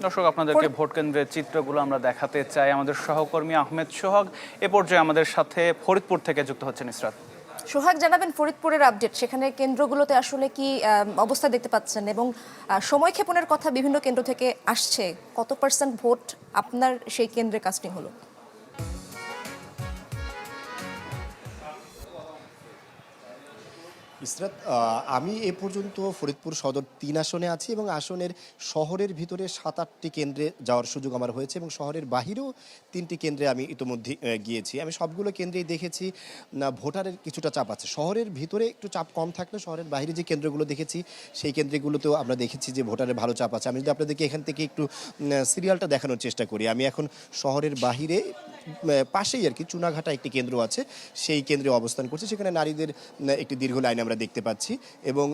দর্শক, আপনাদেরকে ভোট কেন্দ্রের চিত্রগুলো আমরা দেখাতে চাই। আমাদের সহকর্মী আহমেদ সোহাগ এ পর্যায়ে আমাদের সাথে ফরিদপুর থেকে যুক্ত হচ্ছেন। ইসরাত, সোহাগ, জানাবেন ফরিদপুরের আপডেট। সেখানে কেন্দ্রগুলোতে আসলে কি অবস্থা দেখতে পাচ্ছেন, এবং সময়ক্ষেপণের কথা বিভিন্ন কেন্দ্র থেকে আসছে। কত % ভোট আপনার সেই কেন্দ্রে কাস্টিং হলো? ইসরাত, আমি এ পর্যন্ত ফরিদপুর সদর ৩ আসনে আছি এবং আসনের শহরের ভিতরে ৭-৮টি কেন্দ্রে যাওয়ার সুযোগ আমার হয়েছে এবং শহরের বাহিরেও ৩টি কেন্দ্রে আমি ইতোমধ্যে গিয়েছি। আমি সবগুলো কেন্দ্রেই দেখেছি ভোটারের কিছুটা চাপ আছে। শহরের ভিতরে একটু চাপ কম থাকলে শহরের বাইরে যে কেন্দ্রগুলো দেখেছি সেই কেন্দ্রগুলোতেও আমরা দেখেছি যে ভোটারের ভালো চাপ আছে। আমি যদি আপনাদেরকে এখান থেকে একটু সিরিয়ালটা দেখানোর চেষ্টা করি। আমি এখন শহরের বাহিরে পাশেই আর কি চুনাঘাটা একটি কেন্দ্র আছে, সেই কেন্দ্রে অবস্থান করছি। সেখানে নারীদের একটি দীর্ঘ লাইন আমরা দেখতে পাচ্ছি এবং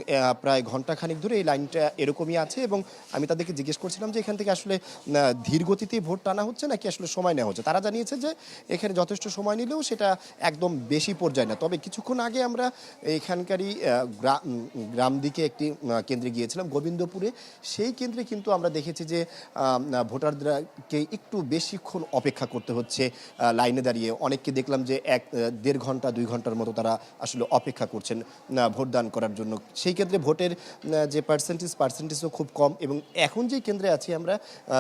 প্রায় ঘন্টাখানিক ধরে এই লাইনটা এরকমই আছে এবং আমি তাদেরকে জিজ্ঞেস করছিলাম যে এখান থেকে আসলে ধীর গতিতেই ভোট টানা হচ্ছে নাকি আসলে সময় নেওয়া হচ্ছে। তারা জানিয়েছে যে এখানে যথেষ্ট সময় নিলেও সেটা একদম বেশি পর্যায়ে না। তবে কিছুক্ষণ আগে আমরা এখানকারই গ্রাম দিকে একটি কেন্দ্রে গিয়েছিলাম, গোবিন্দপুরে। সেই কেন্দ্রে কিন্তু আমরা দেখেছি যে ভোটারদেরকে একটু বেশিক্ষণ অপেক্ষা করতে হচ্ছে লাইনে দাঁড়িয়ে। অনেককে দেখলাম যে ১-১.৫ ঘন্টা ২ ঘন্টার মতো তারা আসলে অপেক্ষা করছেন ভোটদান করার জন্য। সেই ক্ষেত্রে ভোটের যে পার্সেন্টেজও খুব কম। এবং এখন যে কেন্দ্রে আছি আমরা,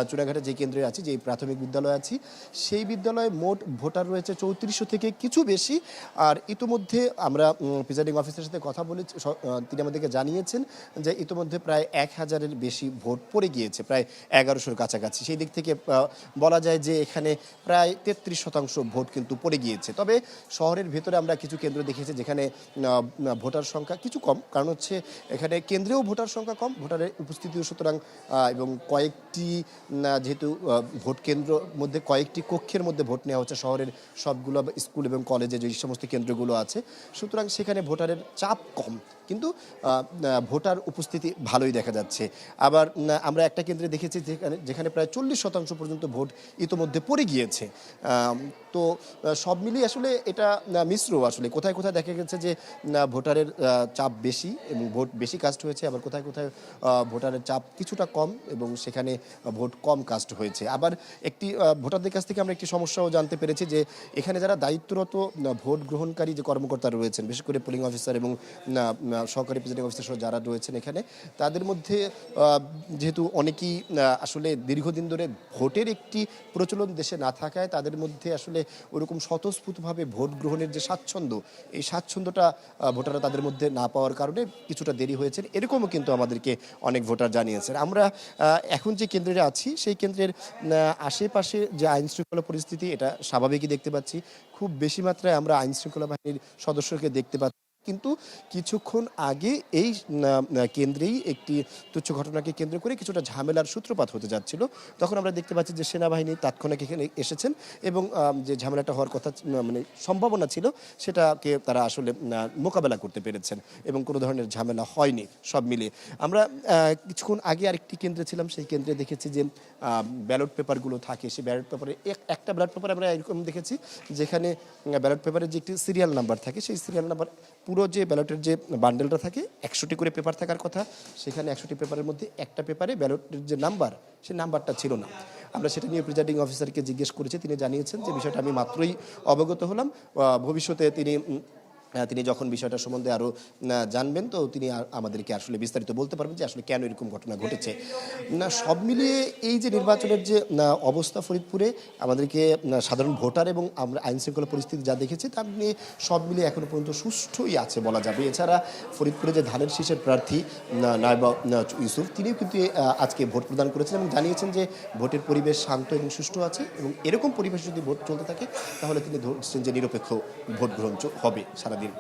চুনাঘাটে যে কেন্দ্রে আছি, যে প্রাথমিক বিদ্যালয়ে আছি, সেই বিদ্যালয়ে মোট ভোটার রয়েছে ৩৪০০ থেকে কিছু বেশি। আর ইতিমধ্যে আমরা প্রিজাইডিং অফিসারের সাথে কথা বলে তিনি আমাদেরকে জানিয়েছেন যে ইতিমধ্যে প্রায় ১,০০০-এর বেশি ভোট পড়ে গিয়েছে, প্রায় ১১০০-র কাছাকাছি। সেই দিক থেকে বলা যায় যে এখানে প্রায় ৩৩% ভোট কিন্তু পড়ে গিয়েছে। তবে শহরের ভেতরে আমরা কিছু কেন্দ্র দেখেছি যেখানে ভোটার সংখ্যা কিছু কম, কারণ হচ্ছে এখানে কেন্দ্রেও ভোটার সংখ্যা কম, ভোটারের উপস্থিতিও সুতরাং এবং কয়েকটি যেহেতু ভোট কেন্দ্র মধ্যে কয়েকটি কক্ষের মধ্যে ভোট নেওয়া হচ্ছে শহরের সবগুলো স্কুল এবং কলেজে যে সমস্ত কেন্দ্রগুলো আছে, সুতরাং সেখানে ভোটারের চাপ কম, কিন্তু ভোটার উপস্থিতি ভালোই দেখা যাচ্ছে। আবার আমরা একটা কেন্দ্রে দেখেছি যেখানে প্রায় 40% পর্যন্ত ভোট ইতোমধ্যে পড়ে গিয়েছে। তো সব মিলিয়ে আসলে এটা মিশ্র। আসলে কোথায় কোথায় দেখা গেছে যে ভোটারের চাপ বেশি এবং ভোট বেশি কাস্ট হয়েছে, আবার কোথায় কোথায় ভোটারের চাপ কিছুটা কম এবং সেখানে ভোট কম কাস্ট হয়েছে। আবার একটি ভোটারদের কাছ থেকে আমরা একটি সমস্যাও জানতে পেরেছি যে এখানে যারা দায়িত্বরত ভোট গ্রহণকারী যে কর্মকর্তা রয়েছেন, বিশেষ করে পোলিং অফিসার এবং সহকারী প্রেসিডিং অফিসার যারা রয়েছেন এখানে, তাদের মধ্যে যেহেতু অনেকেই আসলে দীর্ঘদিন ধরে ভোটের একটি প্রচলন দেশে না থাকায় তাদের মধ্যে আসলে ওরকম স্বতঃস্ফূর্তভাবে ভোট গ্রহণের যে স্বাচ্ছন্দ্য, এই স্বাচ্ছন্দ্যটা ভোটাররা তাদের মধ্যে না পাওয়ার কারণে কিছুটা দেরি হয়েছে, এরকমও কিন্তু আমাদেরকে অনেক ভোটার জানিয়েছেন। আমরা এখন যে কেন্দ্রে আছি সেই কেন্দ্রের আশেপাশে যে আইন শৃঙ্খলা পরিস্থিতি, এটা স্বাভাবিকই দেখতে পাচ্ছি। খুব বেশি মাত্রায় আমরা আইন শৃঙ্খলা বাহিনীর সদস্যকে দেখতে পাচ্ছি, কিন্তু কিছুক্ষণ আগে এই কেন্দ্রেই একটি তুচ্ছ ঘটনাকে কেন্দ্র করে কিছুটা ঝামেলার সূত্রপাত হতে যাচ্ছিল। তখন আমরা দেখতে পাচ্ছি যে সেনাবাহিনী তাৎক্ষণিক এখানে এসেছেন এবং যে ঝামেলাটা হওয়ার কথা মানে সম্ভাবনা ছিল সেটাকে তারা আসলে মোকাবেলা করতে পেরেছেন এবং কোনো ধরনের ঝামেলা হয়নি। সব মিলিয়ে আমরা কিছুক্ষণ আগে আরেকটি কেন্দ্রে ছিলাম, সেই কেন্দ্রে দেখেছি যে ব্যালট পেপারগুলো থাকে, সেই ব্যালট পেপারে একটা ব্যালট পেপারে আমরা এরকম দেখেছি যেখানে ব্যালট পেপারের যে একটি সিরিয়াল নাম্বার থাকে, সেই সিরিয়াল নাম্বার পুরো যে ব্যালটের যে বান্ডেলটা থাকে ১০০টি করে পেপার থাকার কথা, সেখানে ১০০টি পেপারের মধ্যে একটা পেপারে ব্যালটের যে নাম্বার, সেই নাম্বারটা ছিল না। আমরা সেটা নিয়ে প্রিজাইডিং অফিসারকে জিজ্ঞেস করেছি, তিনি জানিয়েছেন যে বিষয়টা আমি মাত্রই অবগত হলাম। ভবিষ্যতে তিনি যখন বিষয়টা সম্বন্ধে আরও জানবেন তো তিনি আমাদেরকে আসলে বিস্তারিত বলতে পারবেন যে আসলে কেন এরকম ঘটনা ঘটেছে। সব মিলিয়ে এই যে নির্বাচনের যে অবস্থা ফরিদপুরে, আমাদেরকে সাধারণ ভোটার এবং আমরা আইন শৃঙ্খলা পরিস্থিতি যা দেখেছি তা নিয়ে সব মিলিয়ে এখনও পর্যন্ত সুষ্ঠুই আছে বলা যাবে। এছাড়া ফরিদপুরে যে ধানের শীষের প্রার্থী নায়েব ইউসুফ, তিনিও কিন্তু আজকে ভোট প্রদান করেছেন এবং জানিয়েছেন যে ভোটের পরিবেশ শান্ত এবং সুষ্ঠু আছে এবং এরকম পরিবেশ যদি ভোট চলতে থাকে তাহলে তিনি ধরছেন যে নিরপেক্ষ ভোট গ্রহণ হবে সারা দিন।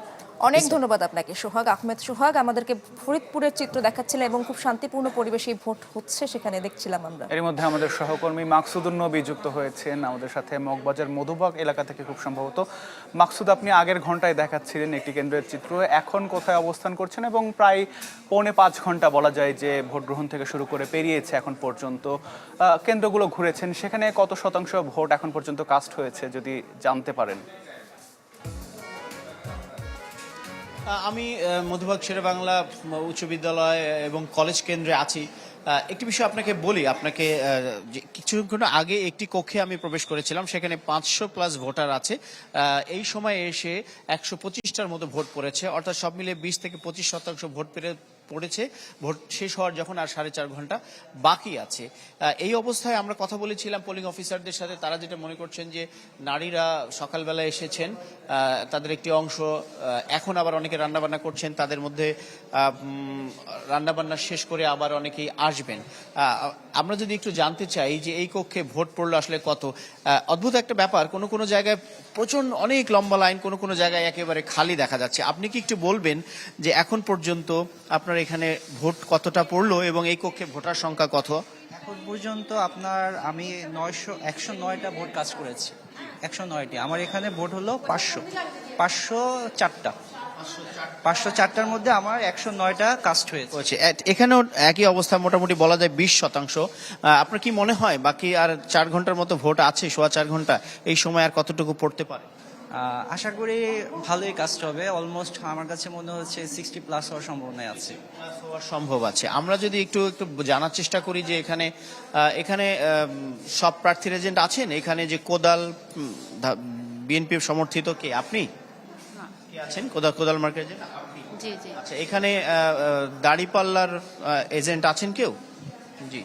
অনেক ধন্যবাদ আপনাকে সোহাগ। আহমেদ সোহাগ আমাদেরকে ফরিদপুরের চিত্র দেখাচ্ছিলেন এবং খুব শান্তিপূর্ণ পরিবেশে ভোট হচ্ছে সেখানে দেখছিলাম আমরা। এর মধ্যে আমাদের সহকর্মী মাকসুদুন নবী যুক্ত হয়েছেন আমাদের সাথে মগবাজার মধুবাগ এলাকা থেকে খুব সম্ভবত। মাকসুদ, আপনি আগের ঘন্টায় দেখাচ্ছিলেন একটি কেন্দ্রের চিত্র, এখন কোথায় অবস্থান করছেন? এবং প্রায় 4.5 ঘন্টা বলা যায় যে ভোট গ্রহণ থেকে শুরু করে পেরিয়েছে এখন পর্যন্ত, কেন্দ্রগুলো ঘুরেছেন, সেখানে কত শতাংশ ভোট এখন পর্যন্ত কাস্ট হয়েছে যদি জানতে পারেন? আমি মধুবাগ শেরেবাংলা উচ্চ বিদ্যালয় এবং কলেজ কেন্দ্রে আছি। একটি বিষয় আপনাকে বলি, আপনাকে যে কিছুক্ষণ আগে একটি কক্ষে আমি প্রবেশ করেছিলাম, সেখানে 500+ ভোটার আছে। এই সময় এসে 125টার মতো ভোট পড়েছে, অর্থাৎ সব মিলে 20 থেকে 25% ভোট পড়েছে। ভোট শেষ হওয়ার যখন আর 4.5 ঘন্টা বাকি আছে। এই অবস্থায় আমরা কথা বলেছিলাম পোলিং অফিসারদের সাথে, তারা যেটা মনে করছেন যে নারীরা সকালবেলা এসেছেন, তাদের একটি অংশ এখন আবার অনেকে রান্নাবান্না করছেন, তাদের মধ্যে রান্নাবান্না শেষ করে আবার অনেকেই আসবেন। আমরা যদি একটু জানতে চাই যে এই কক্ষে ভোট পড়লো আসলে কত, অদ্ভুত একটা ব্যাপার, কোনো কোনো জায়গায় প্রচন্ড অনেক লম্বা লাইন, কোনো কোনো জায়গায় একেবারে খালি দেখা যাচ্ছে। আপনি কি একটু বলবেন যে এখন পর্যন্ত আপনার এখানে ভোট কতটা পড়লো এবং এই কক্ষে ভোটার সংখ্যা কত? এখন পর্যন্ত আমি 109টা ভোট কাজ করেছি, 109টি। আমার এখানে ভোট হলো 504টা। 504টার মধ্যে আমার 109টা কাস্ট হয়েছে। এখানেও একই অবস্থা, মোটামুটি বলা যায় 20%। আপনার কি মনে হয় বাকি আর 4 ঘন্টার মতো ভোট আছে, 4.25 ঘন্টা, এই সময় আর কতটুকু পড়তে পারে? আশা করি ভালোই কাস্ট হবে। অলমোস্ট আমার কাছে মনে হচ্ছে 60+ হওয়ার সম্ভাবনা আছে। সম্ভব আছে। আমরা যদি একটু একটু জানার চেষ্টা করি যে এখানে সব প্রার্থীর এজেন্ট আছেন? এখানে যে কোদাল বিএনপি সমর্থিত কে, আপনি কি আছেন? কোদাল মার্কেট এজেন্ট আপনি? জি জি। আচ্ছা, এখানে দাড়িপাল্লার এজেন্ট আছেন কেউ? জি।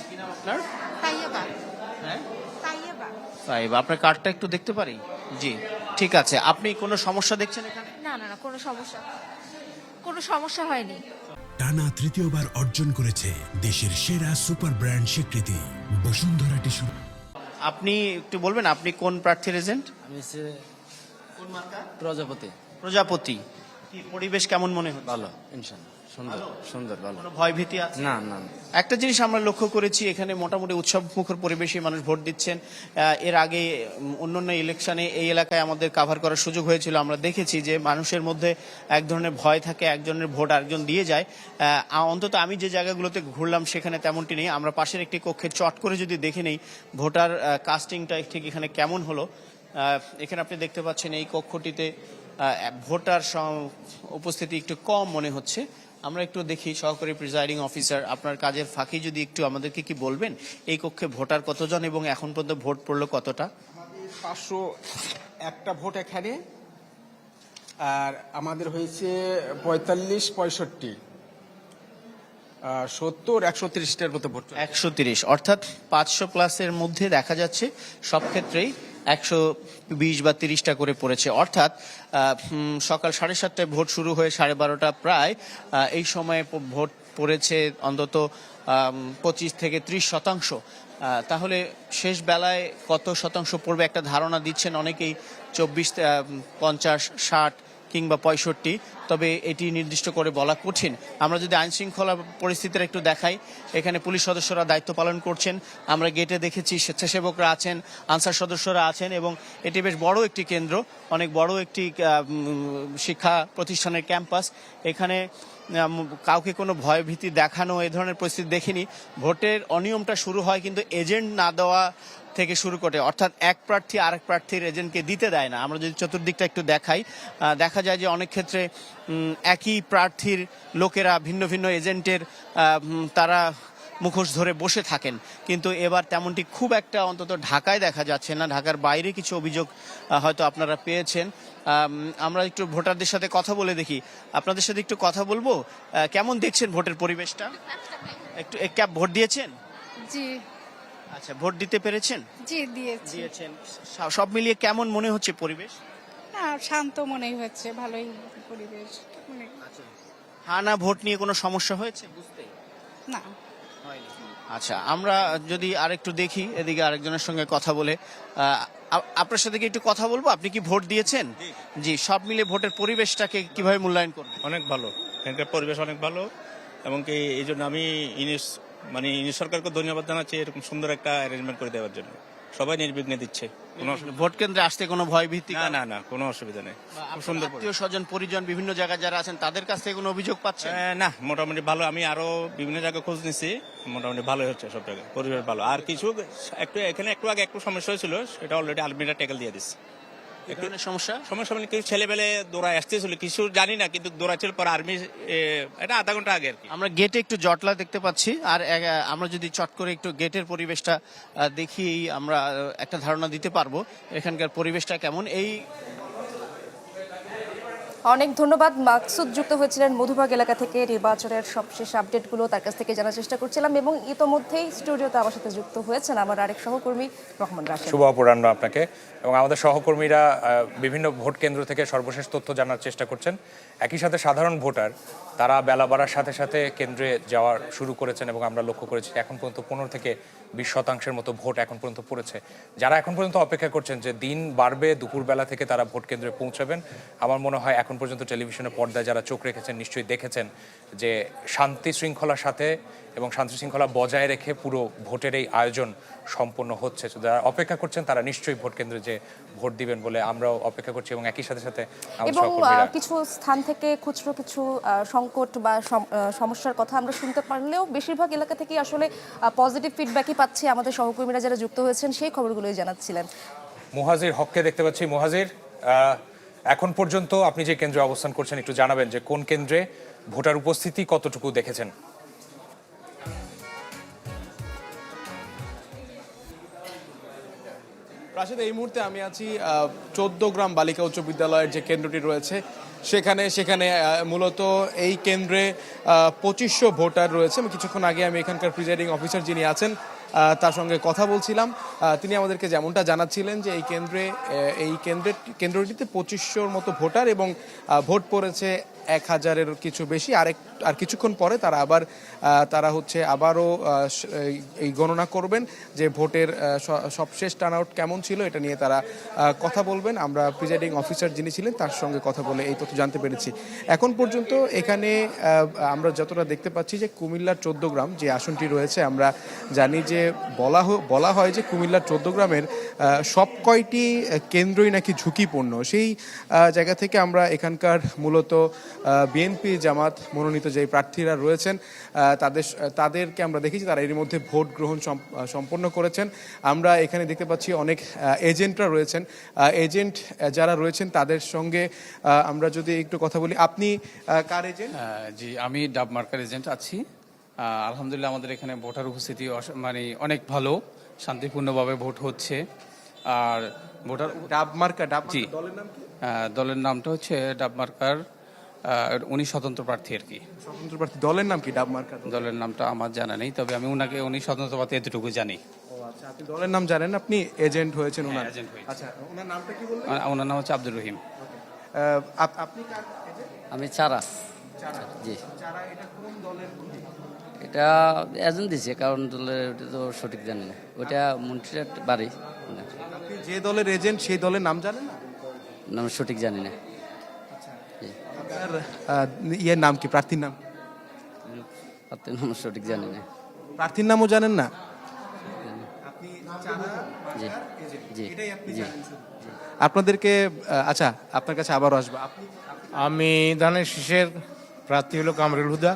কি নাম আপনার? তাইয়াবা। হ্যাঁ, তাইয়াবা। সাহেব, আপনার কার্ডটা একটু দেখতে পারি? জি, ঠিক আছে। আপনি কোনো সমস্যা দেখছেন এখানে? না না না, কোনো সমস্যা হয়নি। টানা তৃতীয়বার অর্জন করেছে দেশের সেরা সুপার ব্র্যান্ড স্বীকৃতি বসুন্ধরা টিস্যু। আপনি একটু বলবেন আপনি কোন প্রার্থীর এজেন্ট? আমি হচ্ছে কোন মার্কা? প্রজাপতি। প্রজাপতি। কি পরিবেশ কেমন মনে হচ্ছে? ভালো, ইনশাল্লাহ সুন্দর সুন্দর ভালো। কোনো ভয় ভীতি আছে? না না না। একটা জিনিস আমরা লক্ষ্য করেছি, এখানে মোটামুটি উৎসবমুখর পরিবেশে মানুষ ভোট দিচ্ছেন। এর আগে অন্যান্য ইলেকশনে এই এলাকায় আমাদের কাভার করার সুযোগ হয়েছিল, আমরা দেখেছি যে মানুষের মধ্যে এক ধরনের ভয় থাকে, একজনের ভোট আরেকজন দিয়ে যায়। অন্তত আমি যে জায়গাগুলোতে ঘুরলাম সেখানে তেমনটি নেই। আমরা পাশের একটি কক্ষে চট করে যদি দেখে নেই ভোটার কাস্টিংটা ঠিক এখানে কেমন হলো, এখানে আপনি দেখতে পাচ্ছেন এই কক্ষটিতে ভোটার উপস্থিতি একটু কম মনে হচ্ছে। আমরা একটু দেখি, সহকারী প্রিজাইডিং অফিসার, আপনার কাজের ফাঁকি যদি একটু আমাদেরকে কি বলবেন এই কক্ষে ভোটার কতজন এবং এখন পর্যন্ত ভোট পড়লো কতটা? 501টা ভোট এখানে, আর আমাদের হয়েছে 45-65, 70-130টার মতো ভোট। 130, অর্থাৎ 500+ মধ্যে দেখা যাচ্ছে সব ক্ষেত্রেই 120 বা 30টা করে পড়েছে। অর্থাৎ সকাল 7:30টায় ভোট শুরু হয়ে 12:30 প্রায় এই সময়ে ভোট পড়েছে অন্তত 25 থেকে 30%। তাহলে শেষ বেলায় কত শতাংশ পড়বে একটা ধারণা দিচ্ছেন অনেকেই, 24, 50, 60 কিংবা 65, তবে এটি নির্দিষ্ট করে বলা কঠিন। আমরা যদি আইন শৃঙ্খলা পরিস্থিতির একটু দেখাই, এখানে পুলিশ সদস্যরা দায়িত্ব পালন করছেন, আমরা গেটে দেখেছি স্বেচ্ছাসেবকরা আছেন, আনসার সদস্যরা আছেন, এবং এটি বেশ বড় একটি কেন্দ্র, অনেক বড় একটি শিক্ষা প্রতিষ্ঠানের ক্যাম্পাস। এখানে কাউকে কোনো ভয় ভীতি দেখানো এ ধরনের পরিস্থিতি দেখিনি। ভোটের অনিয়মটা শুরু হয় কিন্তু এজেন্ট না দেওয়া থেকে শুরু করে, অর্থাৎ এক প্রার্থী আরেক প্রার্থীর এজেন্টকে দিতে দেয় না। আমরা যদি চতুর্দিকটা একটু দেখাই, দেখা যায় যে অনেক ক্ষেত্রে একই প্রার্থীর লোকেরা ভিন্ন ভিন্ন এজেন্টের তারা মুখোশ ধরে বসে থাকেন, কিন্তু এবার তেমনটি খুব একটা অন্তত ঢাকায় দেখা যাচ্ছে না। ঢাকার বাইরে কিছু অভিযোগ হয়তো আপনারা পেয়েছেন। আমরা একটু ভোটারদের সাথে কথা বলে দেখি, আপনাদের সাথে একটু কথা বলবো। কেমন দেখছেন ভোটের পরিবেশটা? একটু ভোট দিয়েছেন? জি আচ্ছা, ভোট দিতে পেরেছেন? জি দিয়েছেন। সব মিলিয়ে কেমন মনে হচ্ছে পরিবেশ? না, শান্ত মনেই হচ্ছে, ভালোই পরিবেশ। হ্যাঁ না, ভোট নিয়ে কোনো সমস্যা হয়েছে বুঝতে? না। আচ্ছা, আমরা যদি আরেকটু দেখি, এদিকে আরেকজনের সঙ্গে কথা বলে আপনার সাথে কি একটু কথা বলবো। আপনি কি ভোট দিয়েছেন? জি। সব মিলে ভোটের পরিবেশটাকে কিভাবে মূল্যায়ন করবেন? অনেক ভালো, এখানকার পরিবেশ অনেক ভালো, এবং কি এই জন্য আমি ইউনিস সরকারকে ধন্যবাদ জানাচ্ছি এরকম সুন্দর একটা অ্যারেঞ্জমেন্ট করে দেওয়ার জন্য। সবাই নির্বিঘ্নে দিচ্ছে, ভোট কেন্দ্রে আসতে কোনো ভয় ভীতি? না না না, কোনো অসুবিধা নেই, খুব সুন্দর। আত্মীয় স্বজন পরিজন বিভিন্ন জায়গায় যারা আছেন তাদের কাছ থেকে কোনো অভিযোগ পাচ্ছেন? না, মোটামুটি ভালো। আমি আরো বিভিন্ন জায়গায় খোঁজ নিছি, মোটামুটি ভালোই হচ্ছে সব জায়গায়, পরিবেশ ভালো। আর কিছু একটু এখানে একটু আগে একটু সমস্যা হয়েছিল, সেটা অলরেডি আলমিরা ট্যাকেল দিয়ে দিচ্ছে। এই ধরনের সমস্যা সমস্যা মানে কিছু ছেলেবেলে দৌড়ায় আসতেছিল, কিছু জানি না, কিন্তু দৌড়াচ্ছিল পর আর্মি, এটা আধা ঘন্টা আগে আর কি। আমরা গেটে একটু জটলা দেখতে পাচ্ছি, আর আমরা যদি চট করে একটু গেটের পরিবেশটা দেখি, আমরা একটা ধারণা দিতে পারবো এখানকার পরিবেশটা কেমন। এই অনেক ধন্যবাদ। মাকসুদ যুক্ত হয়েছিলেন মধুবাগ এলাকা থেকে। নির্বাচনের সবশেষ আপডেটগুলো তার কাছ থেকে জানার চেষ্টা করছিলাম, এবং ইতোমধ্যেই স্টুডিওতে আমার সাথে যুক্ত হয়েছেন আমার আরেক সহকর্মী রহমান রাশেদ। শুভ অপরাহ্ন আপনাকে এবং আমাদের সহকর্মীরা বিভিন্ন ভোট কেন্দ্র থেকে সর্বশেষ তথ্য জানার চেষ্টা করছেন। একই সাথে সাধারণ ভোটার তারা বেলা বাড়ার সাথে সাথে কেন্দ্রে যাওয়া শুরু করেছেন এবং আমরা লক্ষ্য করেছি এখন পর্যন্ত 15 থেকে 20% মতো ভোট এখন পর্যন্ত পড়েছে। যারা এখন পর্যন্ত অপেক্ষা করছেন যে দিন বাড়বে, দুপুরবেলা থেকে তারা ভোট কেন্দ্রে পৌঁছাবেন, আমার মনে হয় এখন পর্যন্ত টেলিভিশনের পর্দায় যারা চোখ রেখেছেন নিশ্চয়ই দেখেছেন যে শান্তি শৃঙ্খলার সাথে এবং শান্তি শৃঙ্খলা বজায় রেখে পুরো ভোটের এই আয়োজন সম্পন্ন হচ্ছে। তো যারা অপেক্ষা করছেন তারা নিশ্চয়ই ভোট কেন্দ্রে যে ভোট দিবেন বলে আমরাও অপেক্ষা করছি, এবং একই সাথে সাথে আমাদের এবং সহকর্মীরা কিছু স্থান থেকে খুচরো কিছু সংকট বা সমস্যার কথা আমরা শুনতে পারলেও বেশিরভাগ এলাকা থেকে আসলে পজিটিভ ফিডব্যাকই পাচ্ছি। আমাদের সহকর্মীরা যারা যুক্ত হয়েছেন সেই খবরগুলোই জানাচ্ছিলেন। মুহাজির হককে দেখতে পাচ্ছি। মুহাজির, এখন পর্যন্ত আপনি যে কেন্দ্রে অবস্থান করছেন একটু জানাবেন যে কোন কেন্দ্রে ভোটার উপস্থিতি কতটুকু দেখেছেন? রাশেদ, এই মুহূর্তে আমি আছি 14 গ্রাম বালিকা উচ্চ বিদ্যালয়ের যে কেন্দ্রটি রয়েছে সেখানে মূলত এই কেন্দ্রে 2500 ভোটার রয়েছে। কিছুক্ষণ আগে আমি এখানকার প্রিজাইডিং অফিসার যিনি আছেন তার সঙ্গে কথা বলছিলাম। তিনি আমাদেরকে যেমনটা জানাচ্ছিলেন যে এই কেন্দ্রটিতে 2500-র মতো ভোটার এবং ভোট পড়েছে 1000-এর কিছু বেশি। আর কিছুক্ষণ পরে তারা আবারও এই গণনা করবেন যে ভোটের সবশেষ টার্নআউট কেমন ছিল, এটা নিয়ে তারা কথা বলবেন। আমরা প্রিজাইডিং অফিসার যিনি ছিলেন তার সঙ্গে কথা বলে এই তথ্য জানতে পেরেছি। এখন পর্যন্ত এখানে আমরা যতটা দেখতে পাচ্ছি যে কুমিল্লার 14 গ্রাম যে আসনটি রয়েছে, আমরা জানি যে বলা হয় যে কুমিল্লার 14 গ্রামের সব কয়টি কেন্দ্রই নাকি ঝুঁকিপূর্ণ। সেই জায়গা থেকে আমরা এখানকার মূলত বিএনপি জামাত মনোনীত যে প্রার্থীরা রয়েছেন তাদেরকে আমরা দেখেছি তারা এর মধ্যে ভোট গ্রহণ সম্পন্ন করেছেন। আমরা এখানে দেখতে পাচ্ছি অনেক এজেন্টরা রয়েছেন। এজেন্ট যারা রয়েছেন তাদের সঙ্গে আমরা যদি একটু কথা বলি। আপনি কার এজেন্ট? জি, আমি ডাব মার্কার এজেন্ট আছি। আলহামদুলিল্লাহ আমাদের এখানে ভোটার উপস্থিতি মানে অনেক ভালো, শান্তিপূর্ণভাবে ভোট হচ্ছে। আর ভোটার ডাব মার্কা জি, দলের নাম কি? দলের নামটা হচ্ছে ডাব মার্কার, উনি স্বতন্ত্র প্রার্থী আর কি। স্বতন্ত্র প্রার্থী। দলের নাম কি? ডাব মার্কা দলের নামটা আমার জানা নেই, তবে আমি উনি স্বতন্ত্র প্রার্থী এতটুকু জানি। আচ্ছা, আপনি দলের নাম জানেন, আপনি এজেন্ট হয়েছেন ওনার? এজেন্ট হয়েছে। আচ্ছা, ওনার নামটা কি বললেন? ওনার নাম হচ্ছে আব্দুর রহিম। আপনি কার এজেন্ট? আমি চারা জি। যারা এটা কোন দলের? এটা এজেন্ট দিছে, কারণ দলের ওটা তো সঠিক জানি না, ওটা মন্ত্রীর বাড়ি। আপনি যে দলের এজেন্ট সেই দলের নাম জানেন না? নাম সঠিক জানি না। আপনার ইয়ের নাম কি? প্রার্থীর নাম? প্রার্থীর নাম সঠিক জানি না। প্রার্থীর নামও জানেন না? আপনি জি জি এটাই আপনি জি। জানেন শুধু? আপনাদেরকে আচ্ছা, আপনার কাছে আবারও আসবো। আপনি? আমি ধানের শীষের প্রার্থী হলো কামরুল হুদা,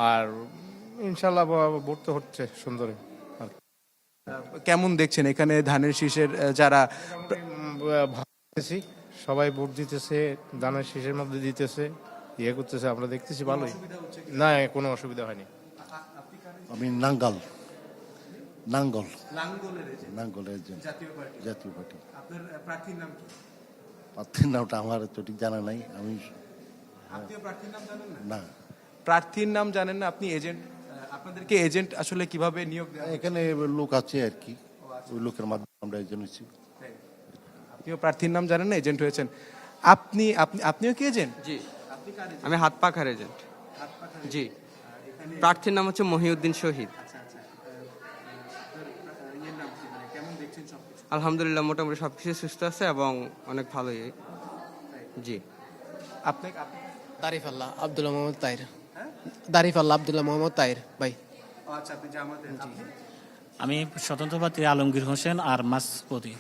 আর ইনশাল্লাহ ভোট তো হচ্ছে সুন্দর। কেমন দেখছেন এখানে ধানের শীষের যারা? ভাবতেছি সবাই ভোট দিতেছে, ধানের শীষের মধ্যে দিতেছে, ইয়ে করতেছে, আমরা দেখতেছি ভালোই, না কোনো অসুবিধা হয়নি। আমি নাঙ্গল লাঙ্গলের জাতীয় পার্টি। আপনার প্রার্থীর নাম কি? প্রার্থীর নামটা আমার সঠিক জানা নাই। আমি আপনিও প্রার্থীর নাম জানেন না, প্রার্থীর নাম জানেন না, আপনি এজেন্ট। আপনাদেরকে এজেন্ট আসলে কিভাবে নিয়োগ দেওয়া হয়? এখানে লোক আছে আর কি, ওই লোকের মাধ্যমে আমরা এজেন্ট হচ্ছি। আপনিও প্রার্থীর নাম জানেন না, এজেন্ট হয়েছেন। আপনিও কি এজেন্ট? জি, আমি হাত পাখার এজেন্ট। জি, প্রার্থীর নাম হচ্ছে মহিউদ্দিন শহীদ। আলহামদুলিল্লাহ মোটামুটি সবকিছু সুস্থ আছে এবং অনেক ভালোই। জি। আপনি? দারিফ আল্লাহ আব্দুল্লাহ মোহাম্মদ তাহির। দারিফ আল্লাহ আব্দুল্লাহ মোহাম্মদ তাহির ভাই। আচ্ছা, আপনি জামাতের? আমি স্বতন্ত্র প্রার্থী আলমগীর হোসেন আর মাসপতি।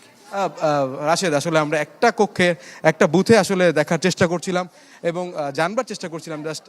রাশেদ, আসলে আমরা একটা কক্ষে একটা বুথে আসলে দেখার চেষ্টা করছিলাম এবং জানবার চেষ্টা করছিলাম জাস্ট